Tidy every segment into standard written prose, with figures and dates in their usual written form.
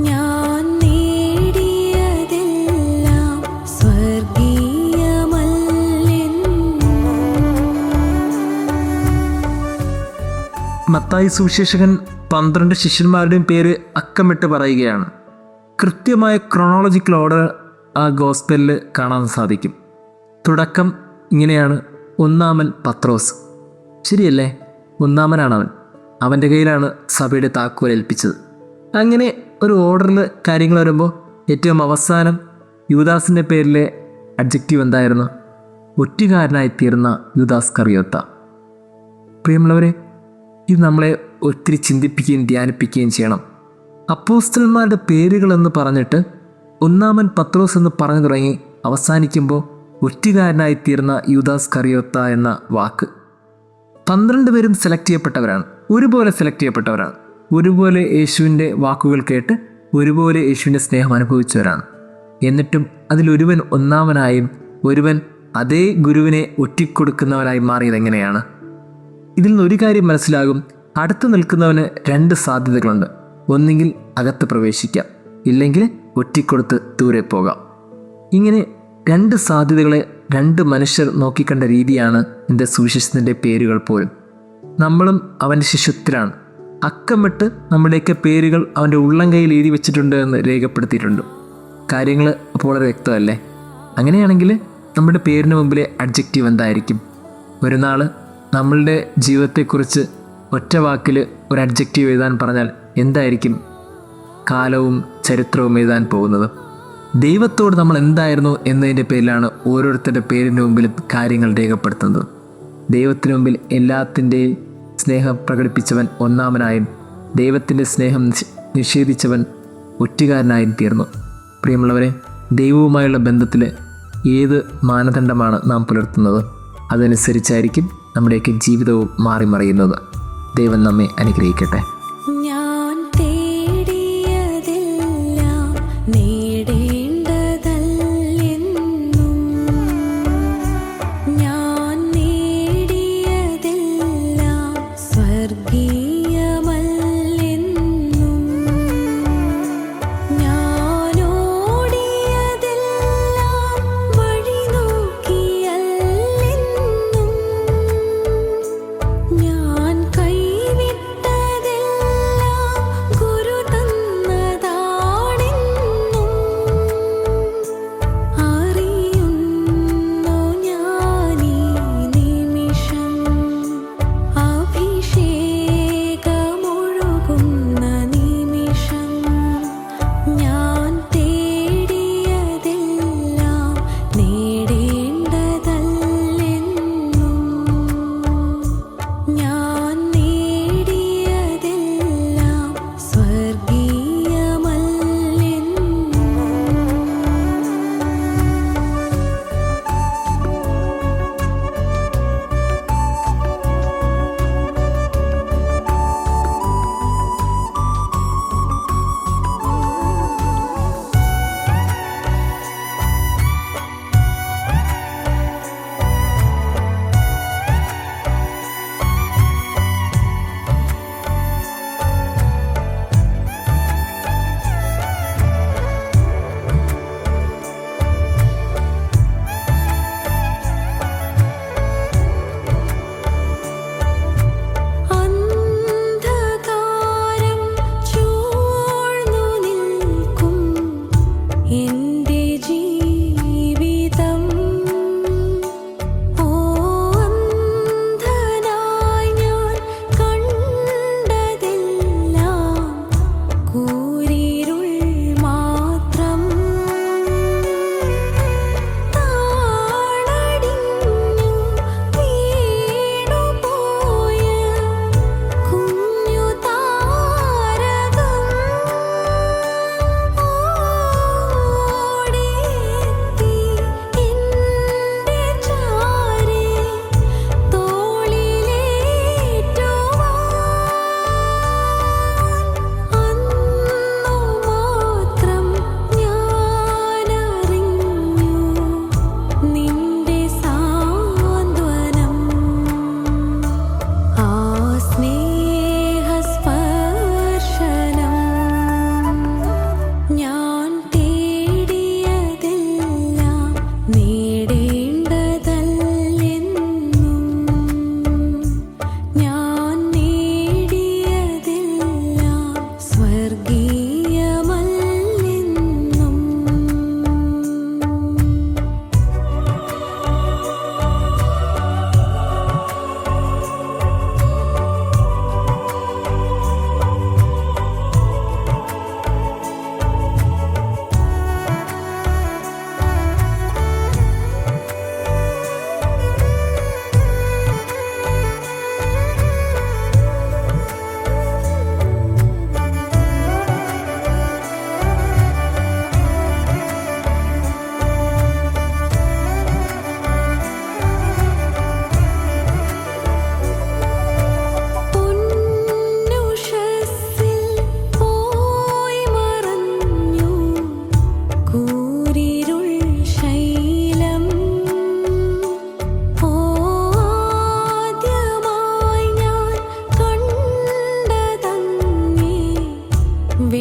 ഞാൻ നേടിയതെല്ലാം സ്വർഗീയമല്ലെന്നും. മത്തായി സുവിശേഷകൻ 12 ശിഷ്യന്മാരുടെയും പേര് അക്കമിട്ട് പറയുകയാണ്. കൃത്യമായ ക്രോണോളജിക്കൽ ഓർഡർ ആ ഗോസ്പലിൽ കാണാൻ സാധിക്കും. തുടക്കം ഇങ്ങനെയാണ്: ഒന്നാമൻ പത്രോസ്. ശരിയല്ലേ? ഒന്നാമനാണവൻ. അവൻ്റെ കയ്യിലാണ് സഭയുടെ താക്കോൽ ഏൽപ്പിച്ചത്. അങ്ങനെ ഒരു ഓർഡറിൽ കാര്യങ്ങൾ വരുമ്പോൾ ഏറ്റവും അവസാനം യൂദാസിൻ്റെ പേരിലെ അഡ്ജക്റ്റീവ് എന്തായിരുന്നു? ഒറ്റുകാരനായിത്തീർന്ന യൂദാസ് കറിയോത്ത. പ്രിയമുള്ളവരെ, ഇത് നമ്മളെ ഒത്തിരി ചിന്തിപ്പിക്കുകയും ധ്യാനിപ്പിക്കുകയും ചെയ്യണം. അപ്പോസ്തലന്മാരുടെ പേരുകളെന്ന് പറഞ്ഞിട്ട് ഒന്നാമൻ പത്രോസ് എന്ന് പറഞ്ഞു തുടങ്ങി അവസാനിക്കുമ്പോൾ ഒറ്റുകാരനായിത്തീർന്ന യൂദാസ് കറിയോത്ത എന്ന വാക്ക്. 12 പേരും സെലക്ട് ചെയ്യപ്പെട്ടവരാണ്, ഒരുപോലെ സെലക്ട് ചെയ്യപ്പെട്ടവരാണ്, ഒരുപോലെ യേശുവിൻ്റെ വാക്കുകൾ കേട്ട് ഒരുപോലെ യേശുവിൻ്റെ സ്നേഹം അനുഭവിച്ചവരാണ്. എന്നിട്ടും അതിലൊരുവൻ ഒന്നാമനായും ഒരുവൻ അതേ ഗുരുവിനെ ഒറ്റിക്കൊടുക്കുന്നവനായി മാറിയത് എങ്ങനെയാണ്? ഇതിൽ നിന്ന് ഒരു കാര്യം മനസ്സിലാകും: അടുത്ത് നിൽക്കുന്നവന് 2 സാധ്യതകളുണ്ട്. ഒന്നുകിൽ അകത്ത് പ്രവേശിക്കാം, ഇല്ലെങ്കിൽ ഒറ്റിക്കൊടുത്ത് ദൂരെ പോകാം. ഇങ്ങനെ 2 സാധ്യതകളെ 2 മനുഷ്യർ നോക്കിക്കണ്ട രീതിയാണ് എൻ്റെ സുവിശേഷത്തിൻ്റെ പേരുകൾ പോലും. നമ്മളും അവൻ്റെ ശിഷ്യത്തിലാണ്. അക്കമിട്ട് നമ്മുടെയൊക്കെ പേരുകൾ അവൻ്റെ ഉള്ളം കയ്യിൽ എഴുതി വെച്ചിട്ടുണ്ട് എന്ന് രേഖപ്പെടുത്തിയിട്ടുണ്ട്. കാര്യങ്ങൾ അപ്പോൾ വളരെ വ്യക്തമല്ലേ? അങ്ങനെയാണെങ്കിൽ നമ്മുടെ പേരിന് മുമ്പിലെ അഡ്ജക്റ്റീവ് എന്തായിരിക്കും? ഒരു നാൾ നമ്മളുടെ ജീവിതത്തെക്കുറിച്ച് ഒറ്റ വാക്കിൽ ഒരു അഡ്ജക്റ്റീവ് എഴുതാൻ പറഞ്ഞാൽ എന്തായിരിക്കും കാലവും ചരിത്രവും എഴുതാൻ പോകുന്നത്? ദൈവത്തോട് നമ്മൾ എന്തായിരുന്നു എന്നതിൻ്റെ പേരിലാണ് ഓരോരുത്തരുടെ പേരിന് മുമ്പിൽ കാര്യങ്ങൾ രേഖപ്പെടുത്തുന്നത്. ദൈവത്തിന് മുമ്പിൽ എല്ലാത്തിൻ്റെയും സ്നേഹം പ്രകടിപ്പിച്ചവൻ ഒന്നാമനായും ദൈവത്തിൻ്റെ സ്നേഹം നിഷേധിച്ചവൻ ഒറ്റുകാരനായും തീർന്നു. പ്രിയമുള്ളവരെ, ദൈവവുമായുള്ള ബന്ധത്തിൽ ഏത് മാനദണ്ഡമാണ് നാം പുലർത്തുന്നത്, അതനുസരിച്ചായിരിക്കും നമ്മുടെയൊക്കെ ജീവിതവും മാറി മറിയുന്നത്. ദൈവം നമ്മെ അനുഗ്രഹിക്കട്ടെ. ഞാൻ തേടിയതെല്ലാം നേടേണ്ടതല്ലെന്നും. ഞാൻ നേടിയതെല്ലാം സ്വർഗീയമല്ലെന്നും. ഞാൻ ഓടിയതെല്ലാം വഴി നോക്കിയല്ലെന്നും. ഞാൻ കൈവിട്ടതെല്ലാം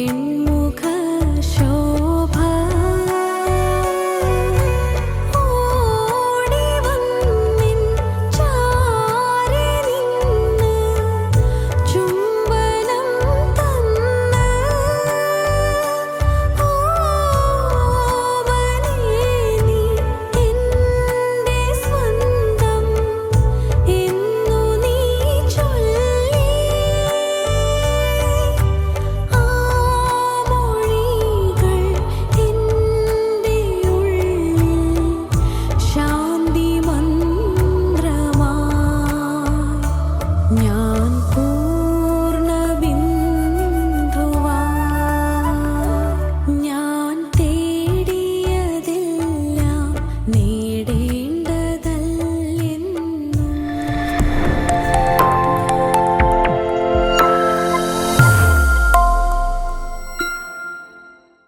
എൻ